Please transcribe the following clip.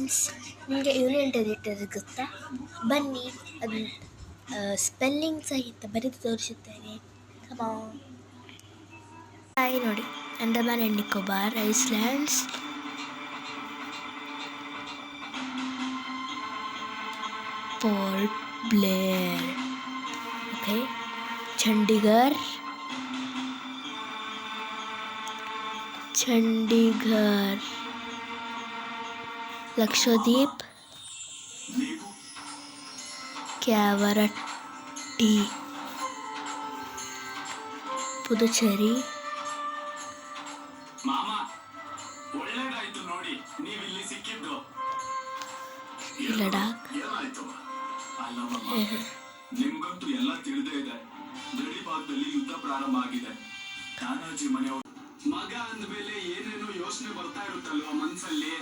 Friends, ನಿಮಗೆ union territory ಗೊತ್ತಾ? ಬನ್ನಿ, ಅದು ಸ್ಪೆಲ್ಲಿಂಗ್ ಸಹಿತ ಬರೆದು ತೋರಿಸುತ್ತೇನೆ. ಕಮಾನ್. ಹಾಯ್ ನೋಡಿ, Andaman and Nicobar islands, Port Blair, okay, Chandigarh, Lakshadweep, Kavaratti, Puducherry, Ladakh. ನಿಮ್ಗಂತೂ ಎಲ್ಲ ತಿಳಿದೇ ಇದೆ. ಗಡಿ ಭಾಗದಲ್ಲಿ ಯುದ್ಧ ಪ್ರಾರಂಭ ಆಗಿದೆ. ತಾನಾಜಿ ಮನೆಯವರು ಮಗ ಅಂದ್ಮೇಲೆ ಏನೇನೋ ಯೋಚನೆ ಬರ್ತಾ ಇರುತ್ತಲ್ವಾ ಮನ್ಸಲ್ಲಿ.